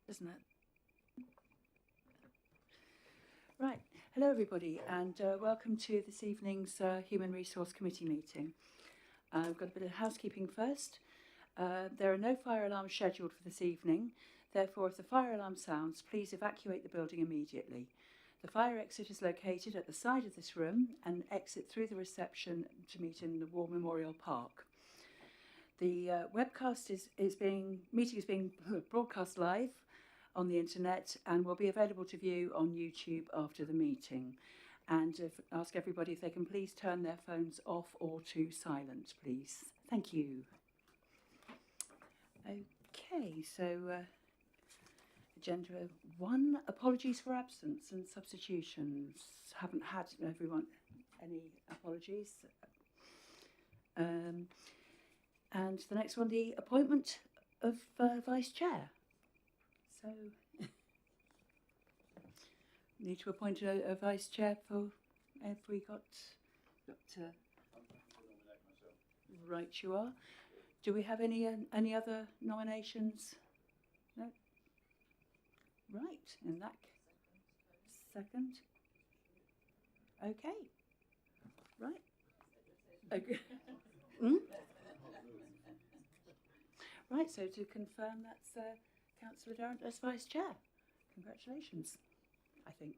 isn't it? Right. Hello, everybody, and welcome to this evening's Human Resource Committee meeting. We've got a bit of housekeeping first. There are no fire alarms scheduled for this evening. Therefore, if the fire alarm sounds, please evacuate the building immediately. The fire exit is located at the side of this room and exit through the reception to meet in the War Memorial Park. The webcast meeting is being broadcast live on the internet and will be available to view on YouTube after the meeting. And ask everybody if they can please turn their phones off or to silent, please. Thank you. Okay, so agenda 1, apologies for absence and substitutions. Haven't had everyone any apologies. And the next one, the appointment of vice chair. So need to appoint a vice chair for. Have we got? Right, you are. Do we have any other nominations? No. Right, in that second. Okay. Right. Okay. Right, so to confirm, that's Councillor Durrant as Vice Chair. Congratulations, I think.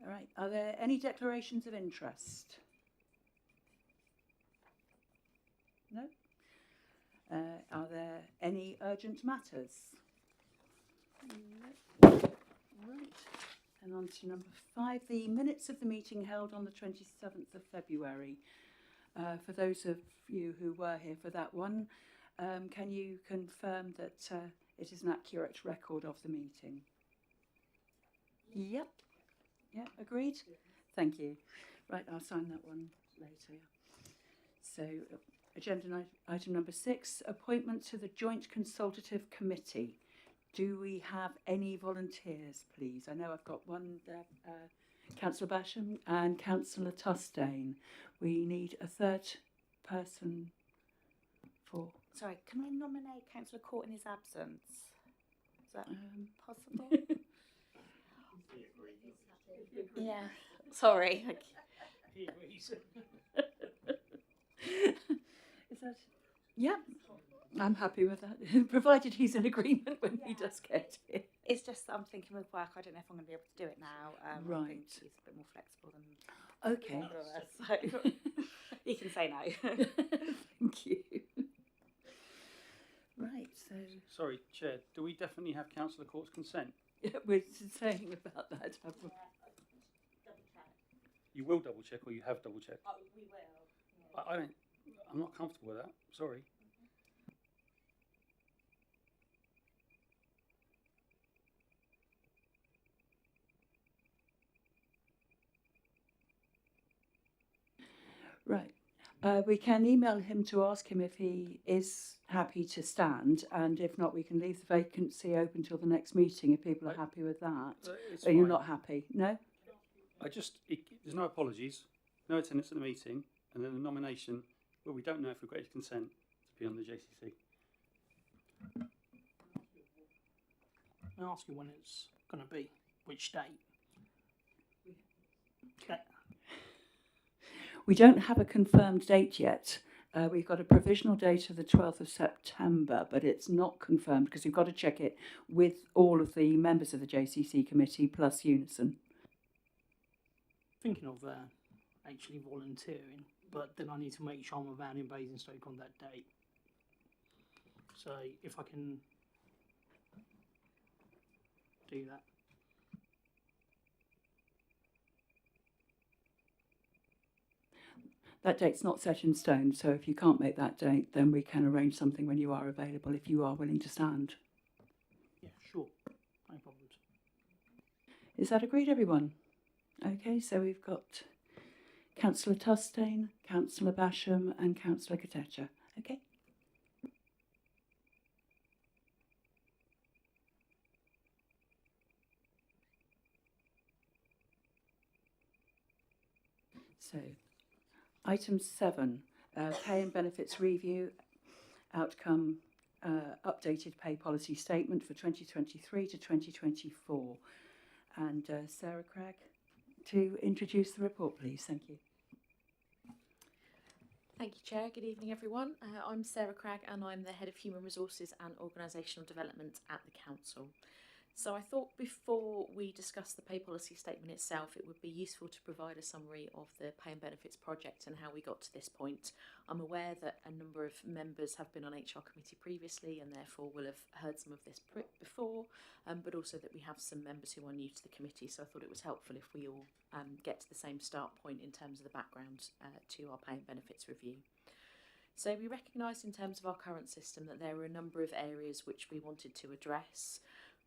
All right, are there any declarations of interest? No? Are there any urgent matters? No. Right, and on to number 5, the minutes of the meeting held on the 27th of February. For those of you who were here for that one, can you confirm that it is an accurate record of the meeting? Yep. Yep, agreed? Thank you. Right, I'll sign that one later. So, agenda item number 6, appointment to the Joint Consultative Committee. Do we have any volunteers, please? I know I've got one there. Councillor Basham and Councillor Tustain. We need a third person for. Sorry, can I nominate Councillor Court in his absence? Is that possible? Yeah, sorry. Is that? Yeah, I'm happy with that, provided he's in agreement when he does get here. It's just that I'm thinking with work, I don't know if I'm going to be able to do it now. Right. I think he's a bit more flexible than Okay. so you can say no. Thank you. Right, so. Sorry, Chair, do we definitely have Councillor Court's consent? Yeah, we're saying about that, have we? Double check. You will double check, or you have double checked? Oh, we will. I don't. I'm not comfortable with that. Sorry. Right. We can email him to ask him if he is happy to stand, and if not, we can leave the vacancy open till the next meeting if people are happy with that. It's Are you fine. not happy? No? There's no apologies, no attendance at the meeting, and then the nomination, well, we don't know if we've got his consent to be on the JCC. I'll ask you when it's going to be, which date. Okay. We don't have a confirmed date yet. We've got a provisional date of the 12th of September, but it's not confirmed because we've got to check it with all of the members of the JCC committee plus Unison. Thinking of actually volunteering, but then I need to make sure I'm around in Basingstoke on that date. So if I can do that. That date's not set in stone, so if you can't make that date, then we can arrange something when you are available, if you are willing to stand. Yeah, sure. No problems. Is that agreed, everyone? Okay, so we've got Councillor Tustain, Councillor Basham and Councillor Katecha. Okay. So, item 7, pay and benefits review, outcome updated pay policy statement for 2023 to 2024. And Sarah Cragg to introduce the report, please. Thank you. Thank you, Chair. Good evening, everyone. I'm Sarah Cragg and I'm the Head of Human Resources and Organisational Development at the Council. So I thought before we discuss the pay policy statement itself, it would be useful to provide a summary of the pay and benefits project and how we got to this point. I'm aware that a number of members have been on HR committee previously and therefore will have heard some of this before, but also that we have some members who are new to the committee, so I thought it was helpful if we all get to the same start point in terms of the background to our pay and benefits review. So we recognised in terms of our current system that there were a number of areas which we wanted to address,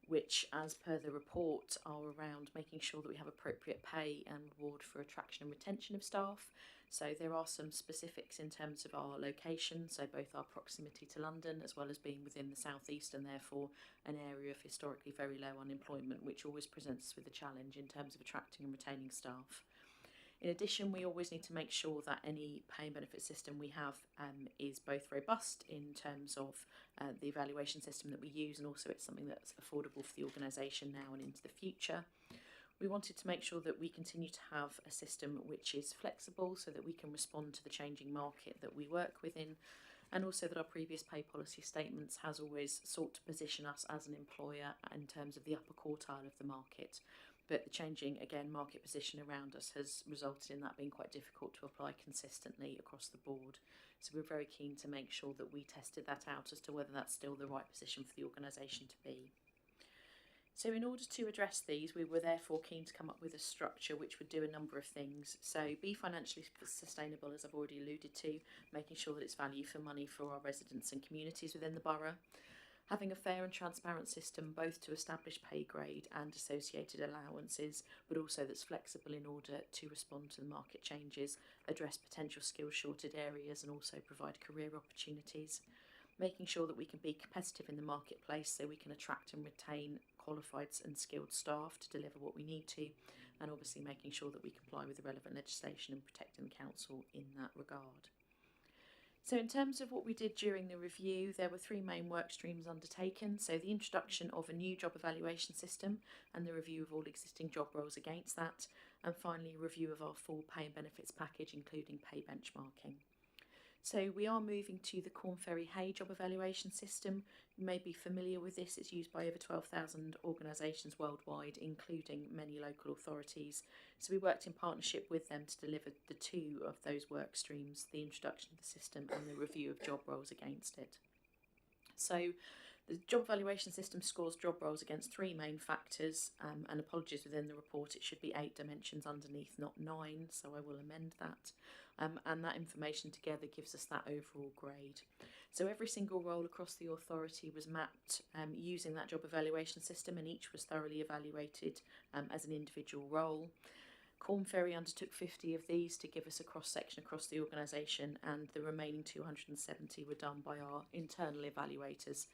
which, as per the report, are around making sure that we have appropriate pay and reward for attraction and retention of staff. So there are some specifics in terms of our location, so both our proximity to London as well as being within the South East and therefore an area of historically very low unemployment, which always presents us with a challenge in terms of attracting and retaining staff. In addition, we always need to make sure that any pay and benefit system we have is both robust in terms of the evaluation system that we use, and also it's something that's affordable for the organisation now and into the future. We wanted to make sure that we continue to have a system which is flexible so that we can respond to the changing market that we work within, and also that our previous pay policy statements has always sought to position us as an employer in terms of the upper quartile of the market. But the changing, again, market position around us has resulted in that being quite difficult to apply consistently across the board. So we're very keen to make sure that we tested that out as to whether that's still the right position for the organisation to be. So in order to address these, we were therefore keen to come up with a structure which would do a number of things. So be financially sustainable, as I've already alluded to, making sure that it's value for money for our residents and communities within the borough. Having a fair and transparent system both to establish pay grade and associated allowances, but also that's flexible in order to respond to the market changes, address potential skill shortage areas and also provide career opportunities. Making sure that we can be competitive in the marketplace so we can attract and retain qualified and skilled staff to deliver what we need to, and obviously making sure that we comply with the relevant legislation and protecting the council in that regard. So in terms of what we did during the review, there were three main work streams undertaken. So the introduction of a new job evaluation system and the review of all existing job roles against that. And finally, a review of our full pay and benefits package, including pay benchmarking. So we are moving to the Corn Ferry Hay job evaluation system. You may be familiar with this. It's used by over 12,000 organisations worldwide, including many local authorities. So we worked in partnership with them to deliver the two of those work streams, the introduction of the system and the review of job roles against it. So the job evaluation system scores job roles against three main factors, and apologies, within the report it should be 8 dimensions underneath, not 9, so I will amend that. And that information together gives us that overall grade. So every single role across the authority was mapped using that job evaluation system, and each was thoroughly evaluated as an individual role. Corn Ferry undertook 50 of these to give us a cross-section across the organisation, and the remaining 270 were done by our internal evaluators.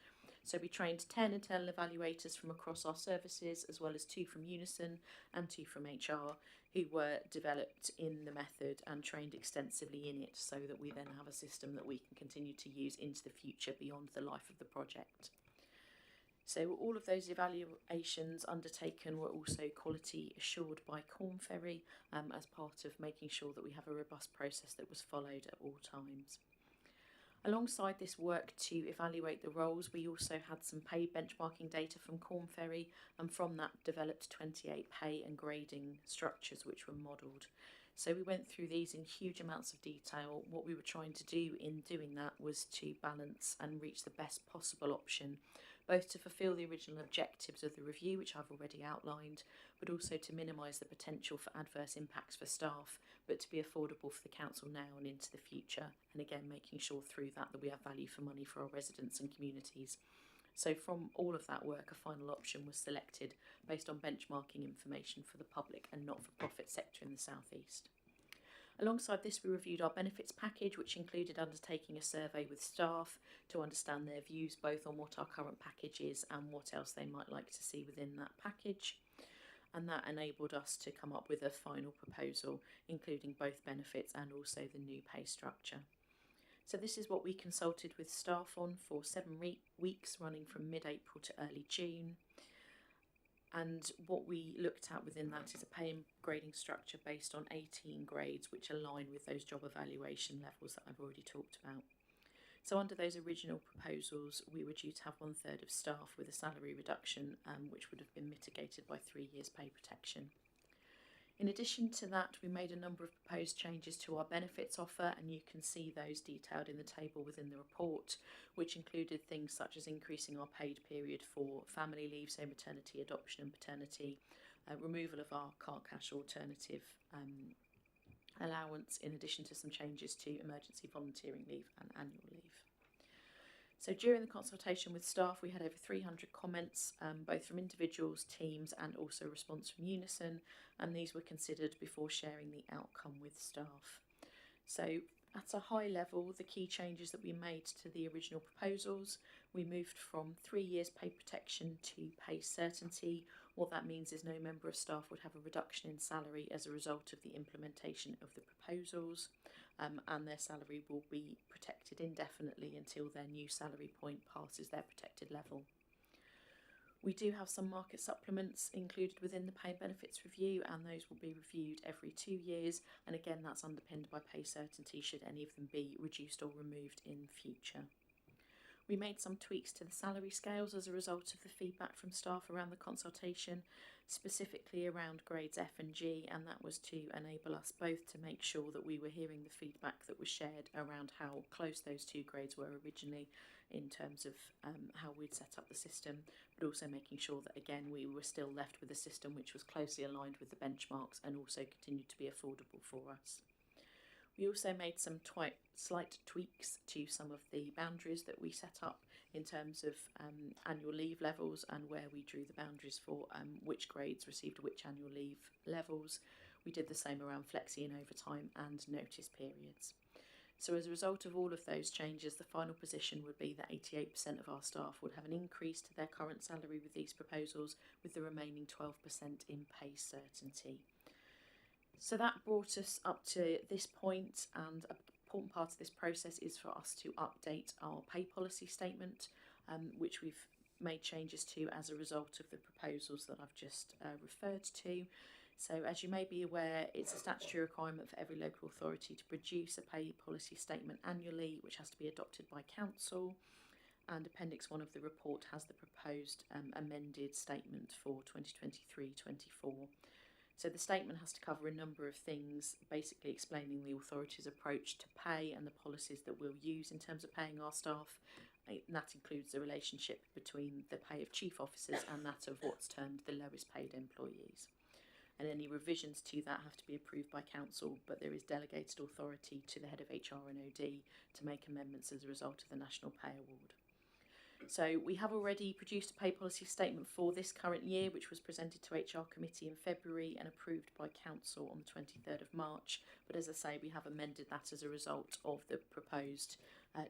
So we trained 10 internal evaluators from across our services, as well as 2 from Unison and 2 from HR, who were developed in the method and trained extensively in it, so that we then have a system that we can continue to use into the future beyond the life of the project. So all of those evaluations undertaken were also quality assured by Corn Ferry as part of making sure that we have a robust process that was followed at all times. Alongside this work to evaluate the roles, we also had some pay benchmarking data from Corn Ferry, and from that developed 28 pay and grading structures which were modelled. So we went through these in huge amounts of detail. What we were trying to do in doing that was to balance and reach the best possible option, both to fulfil the original objectives of the review, which I've already outlined, but also to minimise the potential for adverse impacts for staff, but to be affordable for the council now and into the future, and again making sure through that we have value for money for our residents and communities. So from all of that work, a final option was selected based on benchmarking information for the public and not-for-profit sector in the South East. Alongside this, we reviewed our benefits package, which included undertaking a survey with staff to understand their views both on what our current package is and what else they might like to see within that package. And that enabled us to come up with a final proposal, including both benefits and also the new pay structure. So this is what we consulted with staff on for 7 weeks, running from mid-April to early June. And what we looked at within that is a pay and grading structure based on 18 grades, which align with those job evaluation levels that I've already talked about. So under those original proposals, we were due to have 1/3 of staff with a salary reduction, which would have been mitigated by 3 years pay protection. In addition to that, we made a number of proposed changes to our benefits offer, and you can see those detailed in the table within the report, which included things such as increasing our paid period for family leave, so maternity, adoption and paternity, removal of our car cash alternative allowance, in addition to some changes to emergency volunteering leave and annual leave. So during the consultation with staff, we had over 300 comments, both from individuals, teams and also response from Unison, and these were considered before sharing the outcome with staff. So at a high level, the key changes that we made to the original proposals, we moved from 3 years pay protection to pay certainty. What that means is no member of staff would have a reduction in salary as a result of the implementation of the proposals. And their salary will be protected indefinitely until their new salary point passes their protected level. We do have some market supplements included within the pay and benefits review, and those will be reviewed every 2 years, and again that's underpinned by pay certainty should any of them be reduced or removed in future. We made some tweaks to the salary scales as a result of the feedback from staff around the consultation, specifically around grades F and G, and that was to enable us both to make sure that we were hearing the feedback that was shared around how close those 2 grades were originally in terms of how we'd set up the system, but also making sure that again we were still left with a system which was closely aligned with the benchmarks and also continued to be affordable for us. We also made some slight tweaks to some of the boundaries that we set up in terms of annual leave levels and where we drew the boundaries for which grades received which annual leave levels. We did the same around flexi and overtime and notice periods. So as a result of all of those changes, the final position would be that 88% of our staff would have an increase to their current salary with these proposals, with the remaining 12% in pay certainty. So that brought us up to this point, and an important part of this process is for us to update our pay policy statement, which we've made changes to as a result of the proposals that I've just referred to. So as you may be aware, it's a statutory requirement for every local authority to produce a pay policy statement annually, which has to be adopted by council, and Appendix 1 of the report has the proposed amended statement for 2023-24. So the statement has to cover a number of things, basically explaining the authority's approach to pay and the policies that we'll use in terms of paying our staff. And that includes the relationship between the pay of chief officers and that of what's termed the lowest paid employees. And any revisions to that have to be approved by council, but there is delegated authority to the head of HR and OD to make amendments as a result of the National Pay Award. So we have already produced a pay policy statement for this current year, which was presented to HR committee in February and approved by council on the 23rd of March. But as I say, we have amended that as a result of the proposed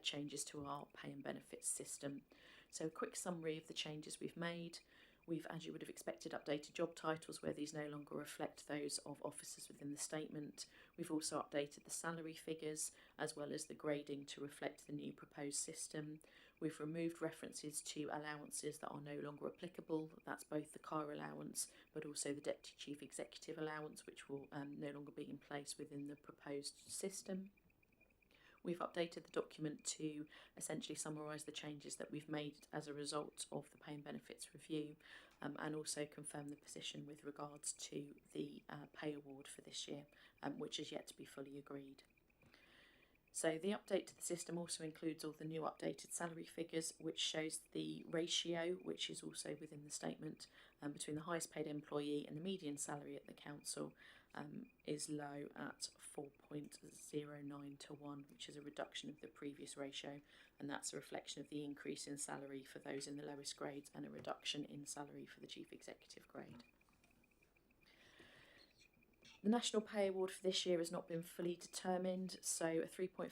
changes to our pay and benefits system. So a quick summary of the changes we've made. We've, as you would have expected, updated job titles where these no longer reflect those of officers within the statement. We've also updated the salary figures as well as the grading to reflect the new proposed system. We've removed references to allowances that are no longer applicable. That's both the car allowance but also the Deputy Chief Executive allowance, which will no longer be in place within the proposed system. We've updated the document to essentially summarise the changes that we've made as a result of the pay and benefits review, and also confirm the position with regards to the pay award for this year, which is yet to be fully agreed. So the update to the system also includes all the new updated salary figures, which shows the ratio, which is also within the statement, between the highest paid employee and the median salary at the council is low at 4.09 to 1, which is a reduction of the previous ratio, and that's a reflection of the increase in salary for those in the lowest grades and a reduction in salary for the chief executive grade. The National Pay Award for this year has not been fully determined, so a 3.5%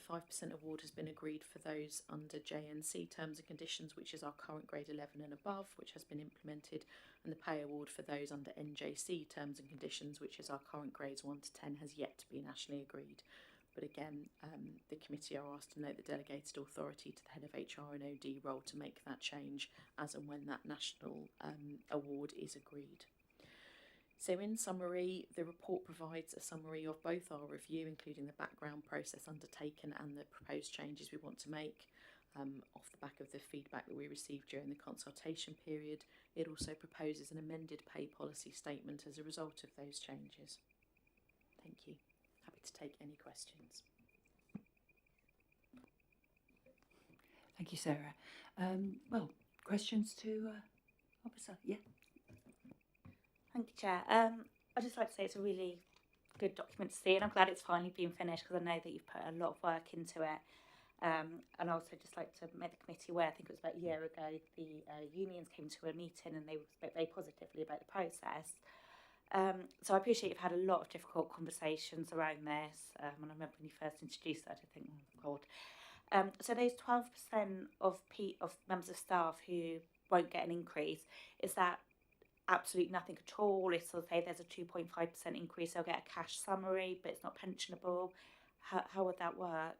award has been agreed for those under JNC terms and conditions, which is our current grade 11 and above, which has been implemented, and the pay award for those under NJC terms and conditions, which is our current grades 1 to 10, has yet to be nationally agreed. But again, the committee are asked to note the delegated authority to the head of HR and OD role to make that change as and when that national award is agreed. So in summary, the report provides a summary of both our review, including the background process undertaken and the proposed changes we want to make. Off the back of the feedback that we received during the consultation period, it also proposes an amended pay policy statement as a result of those changes. Thank you. Happy to take any questions. Thank you, Sarah. Well, questions to Officer? Yeah. Thank you, Chair. I'd just like to say it's a really good document to see, and I'm glad it's finally been finished because I know that you've put a lot of work into it. And also just like to make the committee aware, I think it was about a year ago, the unions came to a meeting and they spoke very positively about the process. So I appreciate you've had a lot of difficult conversations around this. And I remember when you first introduced that, I think, oh God. So those 12% of members of staff who won't get an increase, is that absolute nothing at all? If so, say there's a 2.5% increase, they'll get a cash summary, but it's not pensionable. How would that work?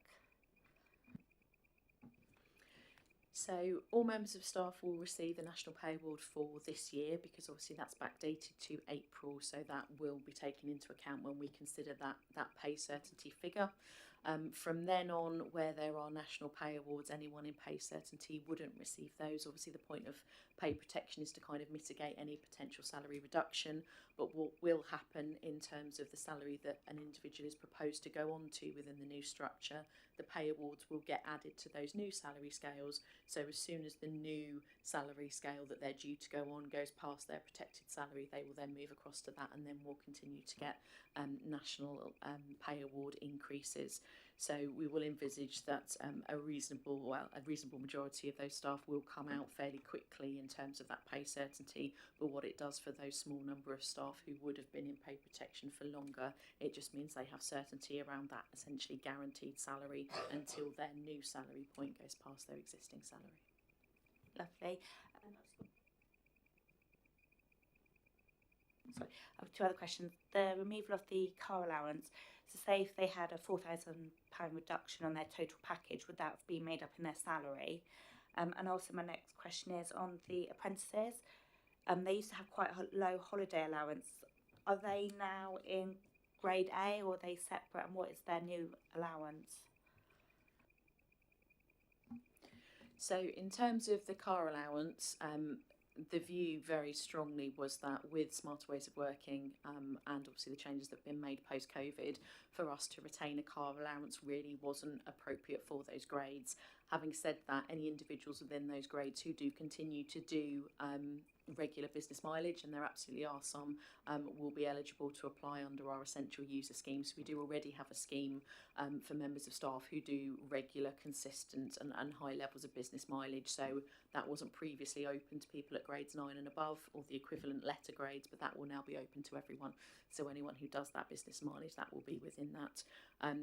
So all members of staff will receive the National Pay Award for this year, because obviously that's backdated to April, so that will be taken into account when we consider that pay certainty figure. From then on, where there are national pay awards, anyone in pay certainty wouldn't receive those. Obviously the point of pay protection is to kind of mitigate any potential salary reduction, but what will happen in terms of the salary that an individual is proposed to go on to within the new structure, the pay awards will get added to those new salary scales. So as soon as the new salary scale that they're due to go on goes past their protected salary, they will then move across to that, and then will continue to get national pay award increases. So we will envisage that a reasonable majority of those staff will come out fairly quickly in terms of that pay certainty. But what it does for those small number of staff who would have been in pay protection for longer, it just means they have certainty around that essentially guaranteed salary until their new salary point goes past their existing salary. Lovely. Sorry, I have two other questions. The removal of the car allowance, so say if they had a £4,000 reduction on their total package, would that have been made up in their salary? And also my next question is on the apprentices. They used to have quite a low holiday allowance. Are they now in grade A, or are they separate, and what is their new allowance? So in terms of the car allowance, the view very strongly was that with smarter ways of working and obviously the changes that have been made post-COVID, for us to retain a car allowance really wasn't appropriate for those grades. Having said that, any individuals within those grades who do continue to do regular business mileage, and there absolutely are some, will be eligible to apply under our essential user scheme. So we do already have a scheme for members of staff who do regular, consistent and high levels of business mileage. So that wasn't previously open to people at grades 9 and above, or the equivalent letter grades, but that will now be open to everyone. So anyone who does that business mileage, that will be within that.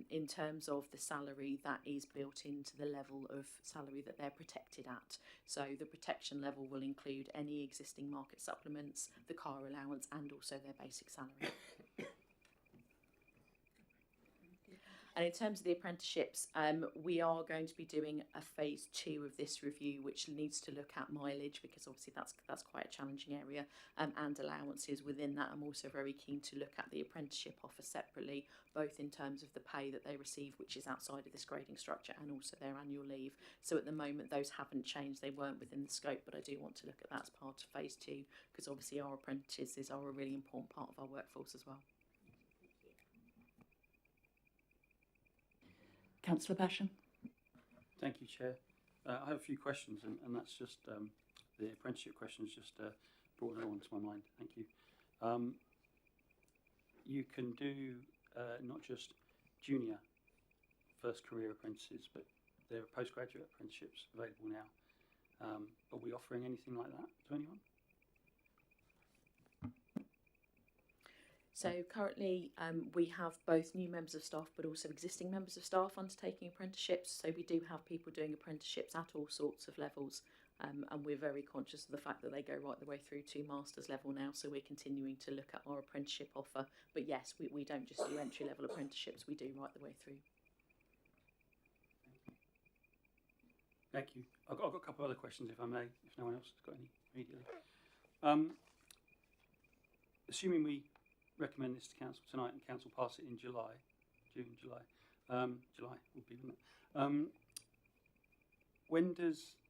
In terms of the salary, that is built into the level of salary that they're protected at. So the protection level will include any existing market supplements, the car allowance, and also their basic salary. And in terms of the apprenticeships, we are going to be doing a phase 2 of this review, which needs to look at mileage, because obviously that's quite a challenging area, and allowances within that. I'm also very keen to look at the apprenticeship offer separately, both in terms of the pay that they receive, which is outside of this grading structure, and also their annual leave. So at the moment, those haven't changed. They weren't within the scope, but I do want to look at that as part of phase 2, because obviously our apprentices are a really important part of our workforce as well. Councillor Basham. Thank you, Chair. I have a few questions, and that's just the apprenticeship questions just brought another one to my mind. Thank you. You can do not just junior first career apprentices, but there are postgraduate apprenticeships available now. Are we offering anything like that to anyone? So currently we have both new members of staff but also existing members of staff undertaking apprenticeships. So we do have people doing apprenticeships at all sorts of levels, and we're very conscious of the fact that they go right the way through to master's level now. So we're continuing to look at our apprenticeship offer. But yes, we don't just do entry level apprenticeships, we do right the way through. Thank you. I've got a couple of other questions, if I may, if no one else has got any immediately. Assuming we recommend this to council tonight and council pass it in July, July would be, wouldn't it?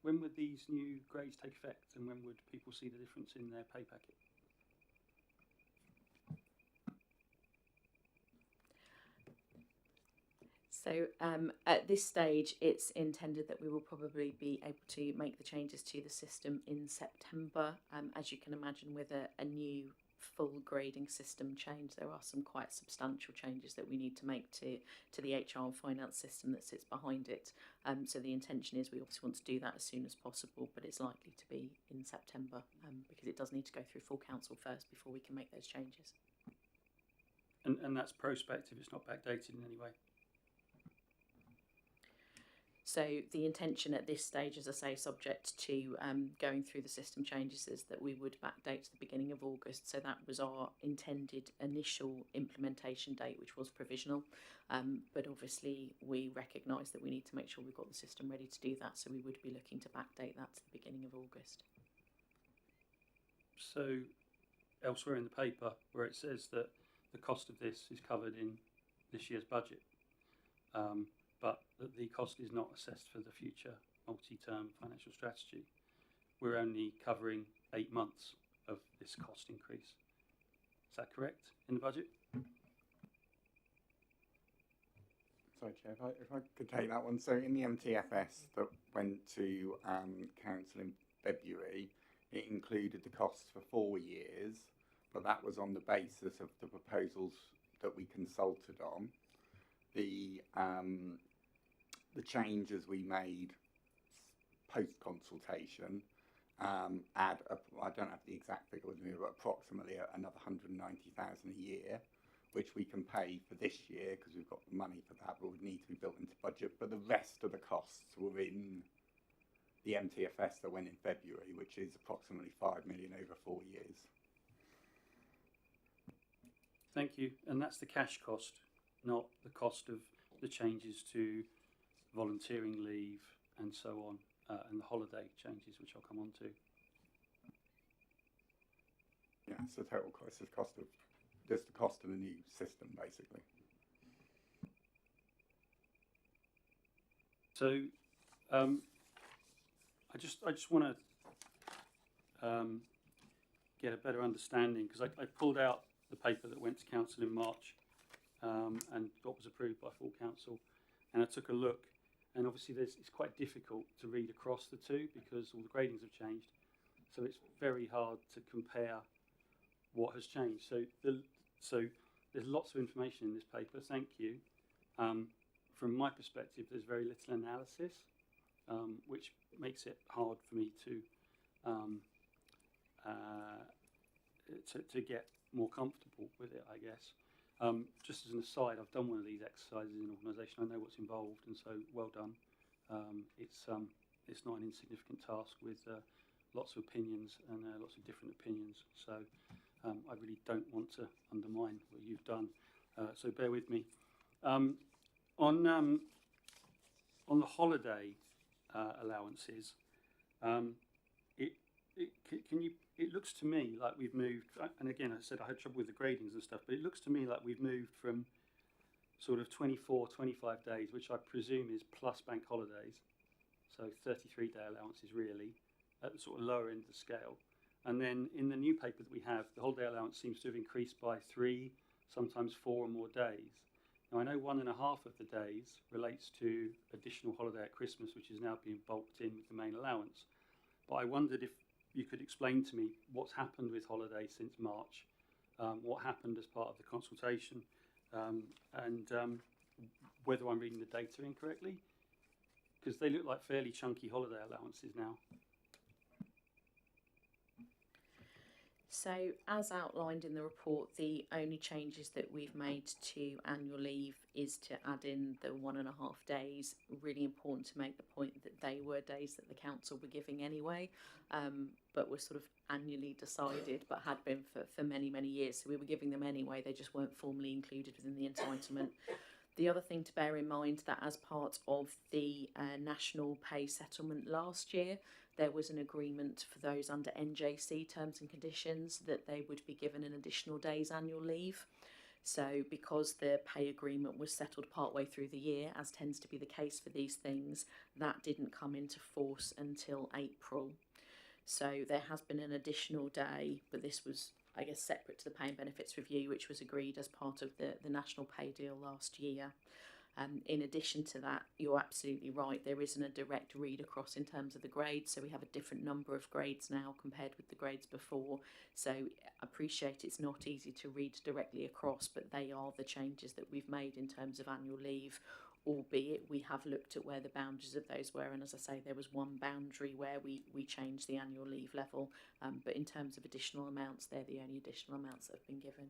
When would these new grades take effect, and when would people see the difference in their pay packet? So at this stage, it's intended that we will probably be able to make the changes to the system in September. As you can imagine, with a new full grading system change, there are some quite substantial changes that we need to make to the HR and finance system that sits behind it. So the intention is we obviously want to do that as soon as possible, but it's likely to be in September because it does need to go through full council first before we can make those changes. And that's prospective, it's not backdated in any way? So the intention at this stage, as I say, subject to going through the system changes, is that we would backdate to the beginning of August. So that was our intended initial implementation date, which was provisional. But obviously we recognise that we need to make sure we've got the system ready to do that. So we would be looking to backdate that to the beginning of August. So elsewhere in the paper where it says that the cost of this is covered in this year's budget, but that the cost is not assessed for the future multi-term financial strategy, we're only covering 8 months of this cost increase. Is that correct in the budget? Sorry, Chair, if I could take that one. So in the MTFS that went to council in February, it included the costs for 4 years, but that was on the basis of the proposals that we consulted on. The changes we made post-consultation add up, I don't have the exact figure with me, but approximately another 190,000 a year, which we can pay for this year because we've got the money for that, but would need to be built into budget. But the rest of the costs were in the MTFS that went in February, which is approximately 5 million over 4 years. Thank you. And that's the cash cost, not the cost of the changes to volunteering leave and so on, and the holiday changes, which I'll come on to. Yeah, so total cost is just the cost of the new system, basically. So I just want to get a better understanding, because I pulled out the paper that went to council in March and what was approved by full council, and I took a look, and obviously it's quite difficult to read across the two because all the gradings have changed, so it's very hard to compare what has changed. So there's lots of information in this paper, thank you. From my perspective, there's very little analysis, which makes it hard for me to get more comfortable with it, I guess. Just as an aside, I've done one of these exercises in an organisation. I know what's involved, and so well done. It's not an insignificant task with lots of opinions and lots of different opinions. So I really don't want to undermine what you've done. So bear with me. On the holiday allowances, it looks to me like we've moved, and again I said I had trouble with the gradings and stuff, but it looks to me like we've moved from sort of 24, 25 days, which I presume is plus bank holidays, so 33-day allowances really, at the sort of lower end of the scale. And then in the new paper that we have, the holiday allowance seems to have increased by 3, sometimes 4 or more days. Now I know 1.5 of the days relates to additional holiday at Christmas, which is now being bulked in with the main allowance. But I wondered if you could explain to me what's happened with holiday since March, what happened as part of the consultation, and whether I'm reading the data incorrectly, because they look like fairly chunky holiday allowances now. So, as outlined in the report, the only changes that we've made to annual leave is to add in the 1.5 days. Really important to make the point that they were days that the council were giving anyway, but were sort of annually decided, but had been for many, many years. So we were giving them anyway, they just weren't formally included within the entitlement. The other thing to bear in mind that as part of the national pay settlement last year, there was an agreement for those under NJC terms and conditions that they would be given an additional day's annual leave. So because the pay agreement was settled partway through the year, as tends to be the case for these things, that didn't come into force until April. So there has been an additional day, but this was, I guess, separate to the pay and benefits review, which was agreed as part of the national pay deal last year. In addition to that, you're absolutely right, there isn't a direct read across in terms of the grades, so we have a different number of grades now compared with the grades before. So I appreciate it's not easy to read directly across, but they are the changes that we've made in terms of annual leave, albeit we have looked at where the boundaries of those were, and as I say, there was one boundary where we changed the annual leave level, but in terms of additional amounts, they're the only additional amounts that have been given.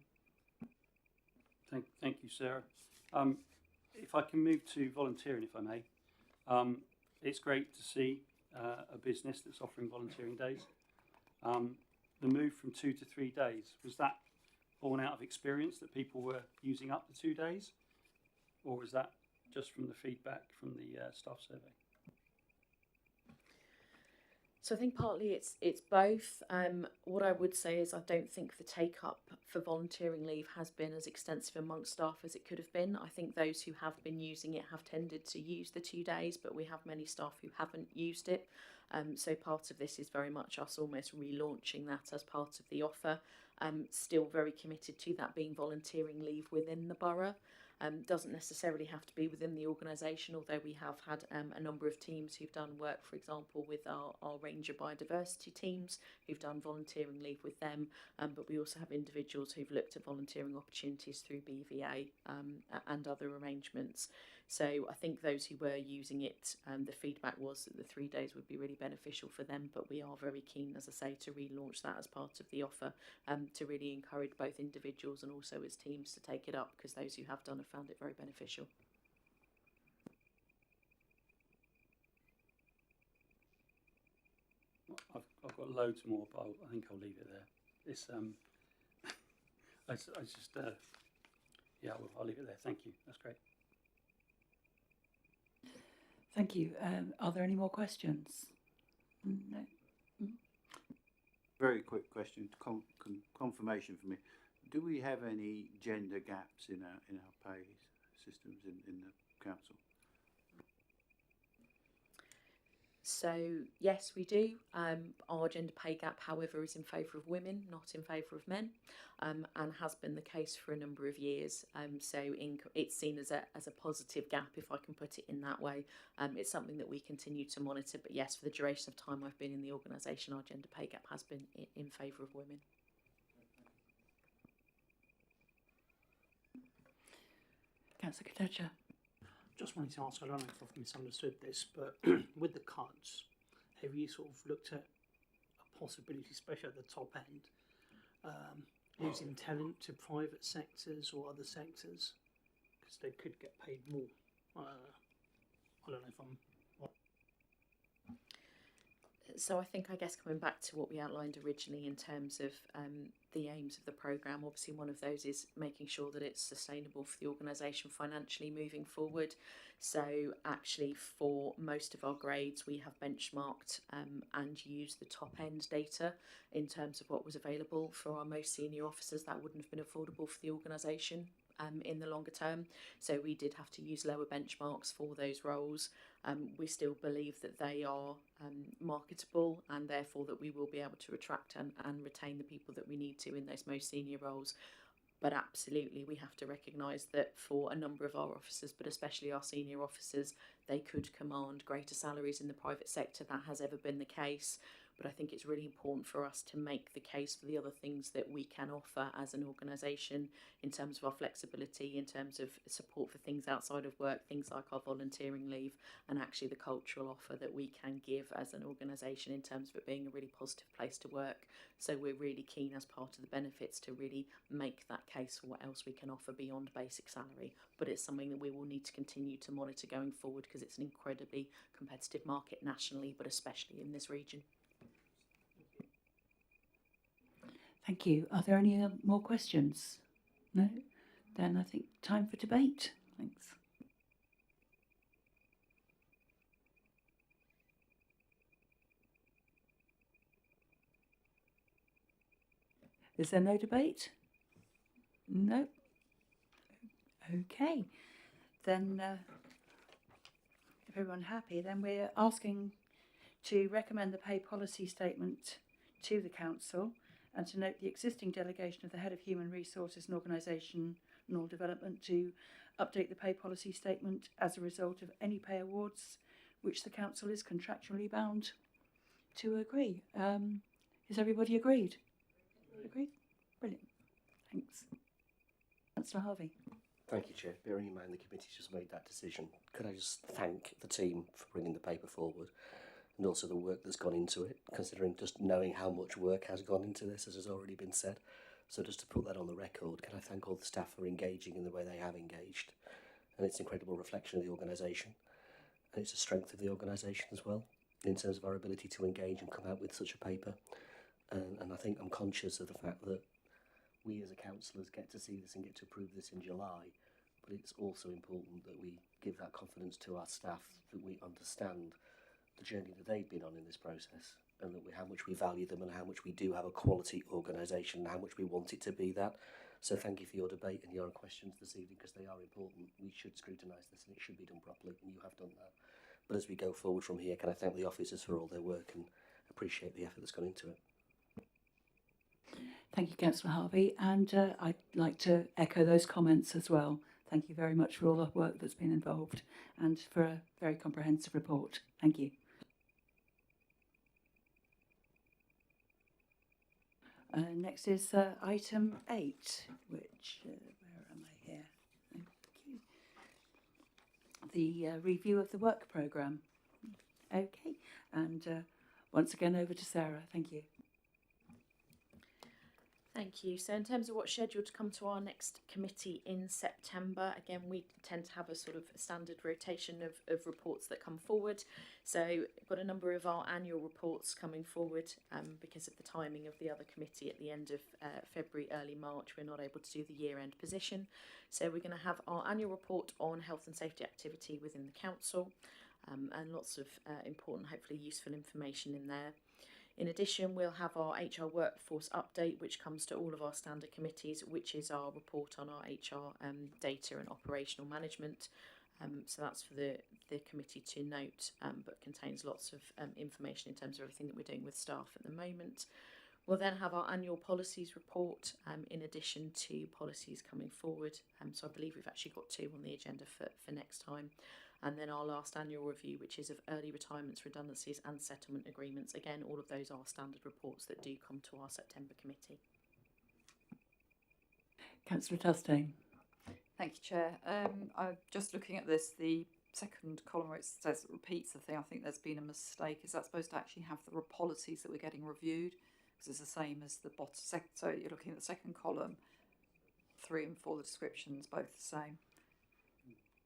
Thank you, Sarah. If I can move to volunteering, if I may. It's great to see a business that's offering volunteering days. The move from 2 to 3 days, was that born out of experience that people were using up the 2 days? Or was that just from the feedback from the staff survey? So I think partly it's both. What I would say is I don't think the take up for volunteering leave has been as extensive amongst staff as it could have been. I think those who have been using it have tended to use the 2 days, but we have many staff who haven't used it. So part of this is very much us almost relaunching that as part of the offer. Still very committed to that being volunteering leave within the borough. Doesn't necessarily have to be within the organisation, although we have had a number of teams who've done work, for example, with our Ranger biodiversity teams who've done volunteering leave with them, but we also have individuals who've looked at volunteering opportunities through BVA and other arrangements. So I think those who were using it, the feedback was that the 3 days would be really beneficial for them, but we are very keen, as I say, to relaunch that as part of the offer, to really encourage both individuals and also as teams to take it up, because those who have done have found it very beneficial. I've got loads more, but I think I'll leave it there. It's I just yeah, well, I'll leave it there. Thank you. That's great. Thank you. Are there any more questions? No. Very quick question, confirmation for me. Do we have any gender gaps in our pay systems in the council? So yes, we do. Our gender pay gap, however, is in favour of women, not in favour of men, and has been the case for a number of years. So it's seen as a positive gap, if I can put it in that way. It's something that we continue to monitor. But yes, for the duration of time I've been in the organisation, our gender pay gap has been in favour of women. Councillor Katecha. Just wanted to ask, I don't know if I've misunderstood this, but with the cuts, have you sort of looked at a possibility, especially at the top end, losing talent to private sectors or other sectors? Because they could get paid more. I don't know if I'm... So I think, I guess, coming back to what we outlined originally in terms of the aims of the programme, obviously one of those is making sure that it's sustainable for the organisation financially moving forward. So actually for most of our grades we have benchmarked and used the top end data in terms of what was available for our most senior officers. That wouldn't have been affordable for the organisation in the longer term, so we did have to use lower benchmarks for those roles. We still believe that they are marketable, and therefore that we will be able to attract and retain the people that we need to in those most senior roles. But absolutely we have to recognise that for a number of our officers, but especially our senior officers, they could command greater salaries in the private sector. That has ever been the case. But I think it's really important for us to make the case for the other things that we can offer as an organisation in terms of our flexibility, in terms of support for things outside of work, things like our volunteering leave, and actually the cultural offer that we can give as an organisation in terms of it being a really positive place to work. So we're really keen as part of the benefits to really make that case for what else we can offer beyond basic salary. But it's something that we will need to continue to monitor going forward, because it's an incredibly competitive market nationally, but especially in this region. Thank you. Are there any more questions? No? Then I think time for debate. Thanks. Is there no debate? No. Okay. Then, if everyone happy, then we're asking to recommend the pay policy statement to the council and to note the existing delegation of the head of human resources and organisational development to update the pay policy statement as a result of any pay awards which the council is contractually bound to agree. Is everybody agreed? Agreed? Brilliant. Thanks. Councillor Harvey. Thank you, Chair. Bearing in mind the committee's just made that decision, could I just thank the team for bringing the paper forward and also the work that's gone into it, considering just knowing how much work has gone into this, as has already been said. So just to put that on the record, can I thank all the staff for engaging in the way they have engaged? And it's an incredible reflection of the organisation. And it's a strength of the organisation as well, in terms of our ability to engage and come out with such a paper. And I think I'm conscious of the fact that we as a councillors get to see this and get to approve this in July, but it's also important that we give that confidence to our staff, that we understand the journey that they've been on in this process, and that how much we value them and how much we do have a quality organisation and how much we want it to be that. So thank you for your debate and your questions this evening, because they are important. We should scrutinise this and it should be done properly, and you have done that. But as we go forward from here, can I thank the officers for all their work and appreciate the effort that's gone into it. Thank you, Councillor Harvey, and I'd like to echo those comments as well. Thank you very much for all the work that's been involved and for a very comprehensive report. Thank you. Next is item 8, which, where am I here? Okay. The review of the work programme. Okay, and once again over to Sarah. Thank you. Thank you. So in terms of what's scheduled to come to our next committee in September, again, we tend to have a sort of standard rotation of reports that come forward. So we've got a number of our annual reports coming forward because of the timing of the other committee at the end of February, early March. We're not able to do the year-end position. So we're going to have our annual report on health and safety activity within the council and lots of important, hopefully useful information in there. In addition, we'll have our HR workforce update, which comes to all of our standard committees, which is our report on our HR data and operational management. So that's for the committee to note, but contains lots of information in terms of everything that we're doing with staff at the moment. We'll then have our annual policies report in addition to policies coming forward. So I believe we've actually got 2 on the agenda for next time. And then our last annual review, which is of early retirements, redundancies and settlement agreements. Again, all of those are standard reports that do come to our September committee. Councillor Tustane. Thank you, Chair. I'm just looking at this, the second column where it says it repeats the thing. I think there's been a mistake. Is that supposed to actually have the policies that we're getting reviewed? Because it's the same as the bottom. So you're looking at the second column, 3 and 4, the descriptions, both the same.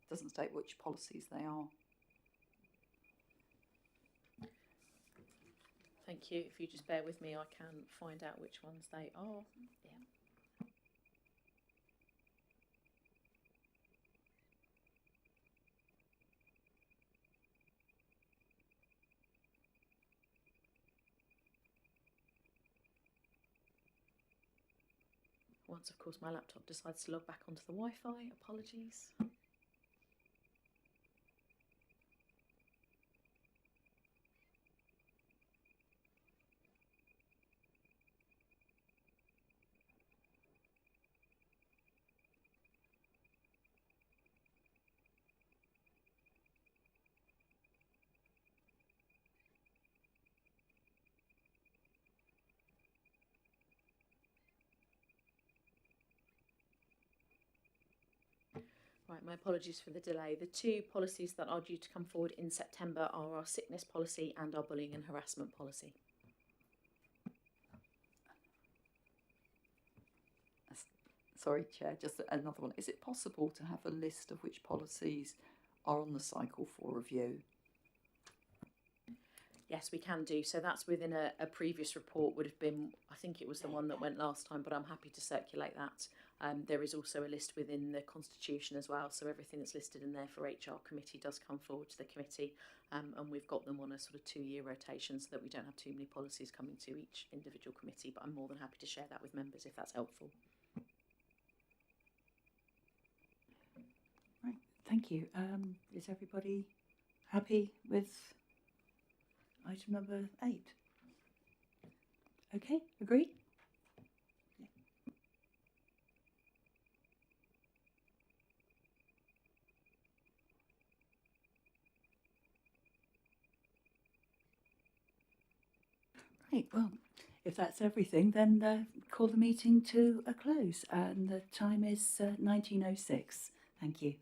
Doesn't state which policies they are. Thank you. If you just bear with me, I can find out which ones they are. Yeah. Once, of course, my laptop decides to log back onto the Wi-Fi, apologies. Right, my apologies for the delay. The 2 policies that are due to come forward in September are our sickness policy and our bullying and harassment policy. Sorry, Chair, just another one. Is it possible to have a list of which policies are on the cycle for review? Yes, we can do. So that's within a previous report, would have been, I think it was the one that went last time, but I'm happy to circulate that. There is also a list within the Constitution as well, so everything that's listed in there for HR committee does come forward to the committee, and we've got them on a sort of 2-year rotation so that we don't have too many policies coming to each individual committee, but I'm more than happy to share that with members if that's helpful. Right, thank you. Is everybody happy with item number 8? Okay, agreed? Right, well, if that's everything, then call the meeting to a close, and the time is 19:06. Thank you.